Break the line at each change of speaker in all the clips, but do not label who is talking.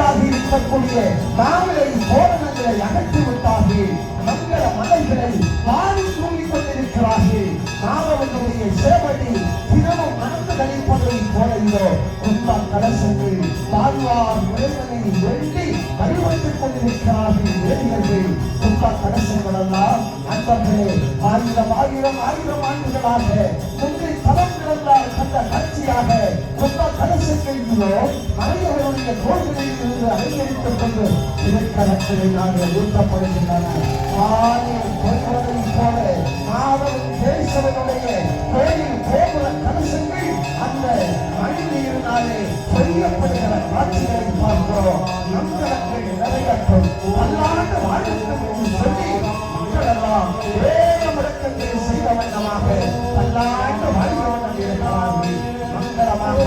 மனிதர்களாக இருக்கக்கூடிய நாமளை தோரணங்களை அகற்றிவிட்டார்கள். மங்கள மலைகளை வாரி தூங்கிக் கொண்டிருக்கிறார்கள். நாமவனுடைய சேவடி தினமும் நடந்து கழிப்பதை போலையோ கும்பா கலசங்கள் வாழ்வார் இறைவனை வெள்ளி வழிபட்டுக் கொண்டிருக்கிறார்கள். வேதியர்கள் கும்பா கலசங்கள் எல்லாம் அன்பர்களே ஆயிரம் ஆயிரம் ஆயிரம் ஆண்டுகளாக முந்தை தலம் கிடந்தால் கண்ட காட்சியாக கும்பா கலசங்களிலோ மனிதர்களுடைய தோள்களில் இருந்து அலங்கரித்துக் கொண்டு இடைக்கணக்களை நாங்கள் ஊட்டப்படுகின்றன. போல மாதவன் கேசவனுடைய கோயில் கோபுர கலசங்கள் அந்த மனிதனாலே பொய்யப்படுகிற காட்சிகளை பார்க்கிறோம். நம்கணக்கள் நிறையட்டும், பல்லாண்டு வாழட்டும் என்று சொல்லி மக்களெல்லாம் வேத முழக்கங்களை செய்த வண்ணமாக பல்லாண்டு வாழ்கிறவன் இருக்கிறார்கள். மங்களமாக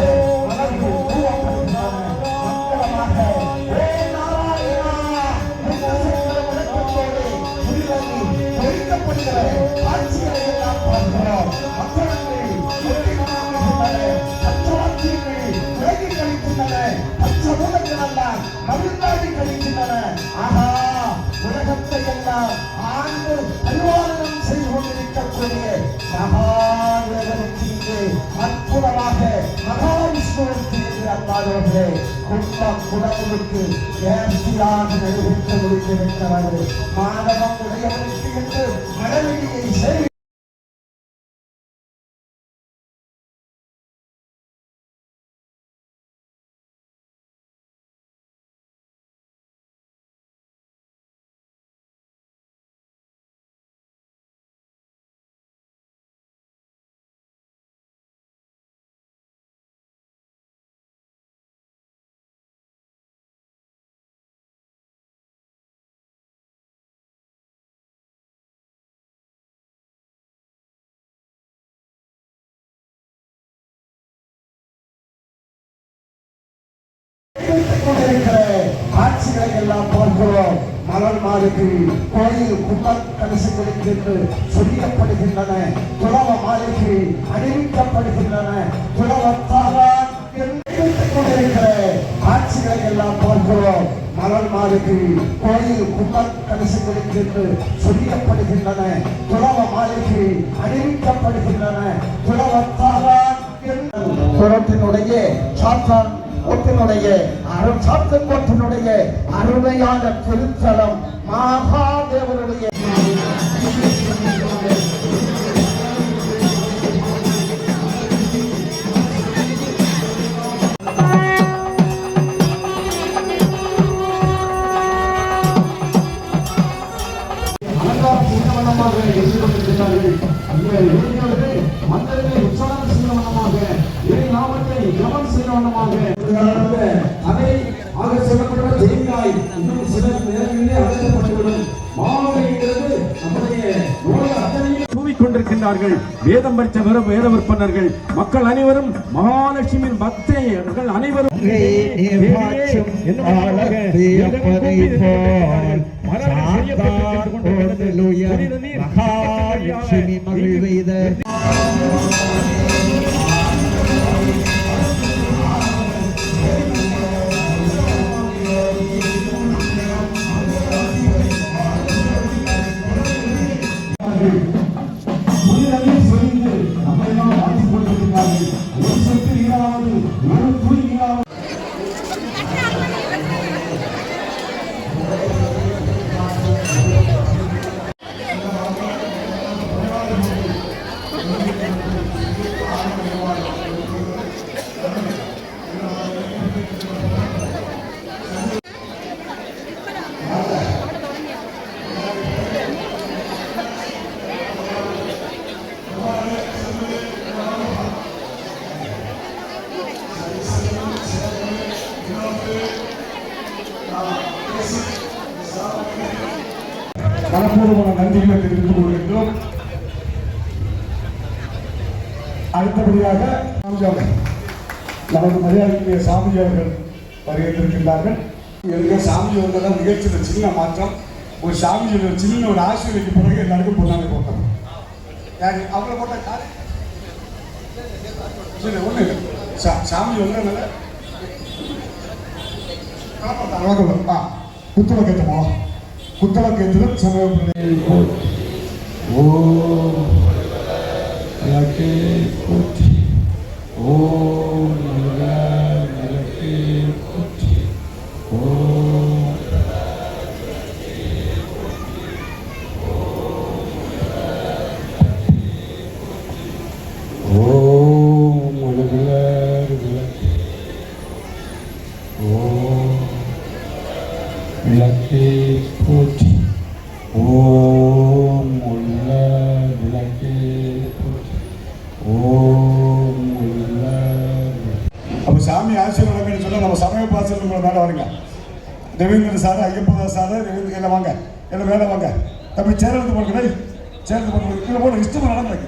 மலர்கள் பூவப்படுகின்றன. மங்களமாக காட்சிகளை எல்லாம் பார்க்கிறோம். மக்களங்கள் விலகி கழிக்கின்றன. பச்சமூலங்கள் எல்லாம் மகிழ்ந்தாடி கழிக்கின்றன. ஆகா, உலகத்தை எல்லாம் ஆண்டு பரிவாரணம் செய்து கொண்டிருக்கக்கூடிய மகாதேவனுக்கு இங்கே அற்புதமாக மகாவிஷ்ணுவுக்கு என்று அல்லாதவர்களே கும்பம் குடலுக்கு நேர்த்தியாக நிறைவேற்ற முடிந்திருக்கிறது. மாணவம் உடையவனுக்கு என்று மனவெளியை செய் காட்சிகளை எல்லாம் பார்க்கிறோம். மலர் மாளிகை கோயில் கும்பல் கலசங்களுக்கு என்று சொல்லப்படுகின்றன. துளவ மாளிகை அணிவிக்கப்படுகின்றன. துளவத்தாரான் கொண்டிருக்கிற காட்சிகளை எல்லாம் பார்க்கிறோம். மலர் மாளிகை கோயில் கும்பல் கலசங்களுக்கு என்று சொல்லப்படுகின்றன. துளவ மாளிகை அணிவிக்கப்படுகின்றன. துளவத்தாரான் புறத்தினுடைய சாத்தான் கோட்டினுடைய சாத்தன் கோட்டினுடைய அருமையான திருத்தலம் மகாதேவனுடைய மன்னர்களை உற்சாகம் செய்யவனமாக இறை நாமத்தை கவனம் செய்யவனமாக அதை ஆக சொல்லப்பட்ட தேங்காய் இன்னும் சில நேரங்களிலே அகற்றப்பட்டுவிடும். மாவரைங்கிறது நம்முடைய நூல் அத்தனையும் கூவிக்கொண்டிருக்கின்றார்கள். வேதம் படித்த வேத விற்பனர்கள் மக்கள் அனைவரும் மகாலட்சுமியின் பக்தர்கள் அனைவரும் மகாலட்சுமி மகிழ்வெய்த மனப்பூர்வமான நன்றிகளை தெரிவித்துக் கொள்கின்றோம். அடுத்தபடியாக நமது மரியாதைக்குரிய சாமி அவர்கள் வருகின்றிருக்கின்றார்கள். சாமி அவர்கள் நிகழ்ச்சியில் சின்ன மாற்றம். ஒரு சாமி சின்ன ஒரு ஆசிரியருக்கு பிறகு எல்லாருக்கும் பொண்ணாங்க போட்டாங்க. அவங்கள போட்ட ஒண்ணு சாமி ஒன்று குத்தலக்கேற்றமா குத்தலக்கேற்றுதல் சமய ஓம் விளக்கே போற்றி ஓம் விளக்கே போற்றி ஓம் ஓம் விளக்கே ஓம் விளக்கே போற்றி ஓம் உள்ள விளக்கே போற்றி ஓம் உள்ள. அப்போ சாமி ஆசீர்வாதம்னு சொல்ல நம்ம சமய பாசல் உங்களை மேலே வருங்க. ரவீந்திரன் சார், ஐயப்பதாஸ் சார், ரவீந்திர எல்லாம் வாங்க, எல்லாம் மேலே வாங்க. தம்பி சேர்ந்து போடுங்க, சேர்ந்து போடுங்க, இதில் போட இஷ்டமாக நடந்தாங்க.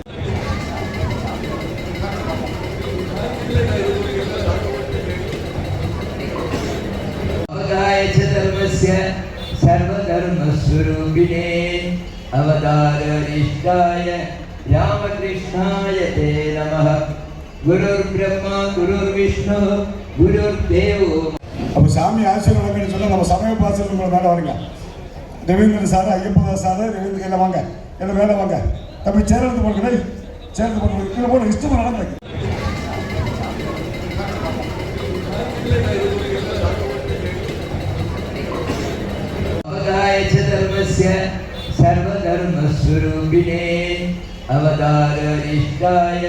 सर्वधर्मस्वरूपिणे अवतारिष्ठाय रामकृष्णाय ते नमः. गुरुर्ब्रह्मा गुरुर्विष्णु गुरुर्देवो.
அப்போ சாமி ஆசீர்வாதம்னு சொல்ல நம்ம சமய பாசல் உங்களை மேலே வருங்க. ரவீந்திரன் சார், ஐயப்பதாஸ் சார், ரவீந்திர எல்லாம் வாங்க, எல்லாம் மேலே வாங்க. தம்பி சேர்ந்து போடுங்க, சேர்ந்து போடுங்க, இதில் போட இஷ்டமாக நடந்தாங்க.
सर्वधर्मस्वरूपिणे अवतारिष्ठाय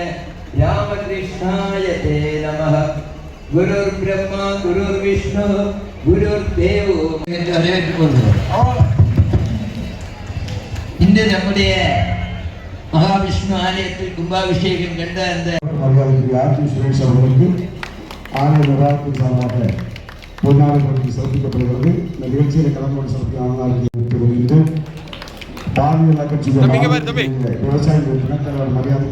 रामकृष्णाय ते नमः. गुरुर्ब्रह्मा गुरुर्विष्णु गुरुर्देवो. இன்று நம்முடைய மகாவிஷ்ணு ஆலயத்தில் கும்பாபிஷேகம் கண்ட அந்த
ஆர்டி சுரேஷ் அவர்களுக்கு ஆலய நிர்வாகத்தின் சார்பாக பொன்னாடை பற்றி சிறப்பிக்கப்படுகிறது. இந்த நிகழ்ச்சியில் கலந்து கொண்டு சிறப்பிக்க பாலியல் கட்சி விவசாயிகள் மரியாதை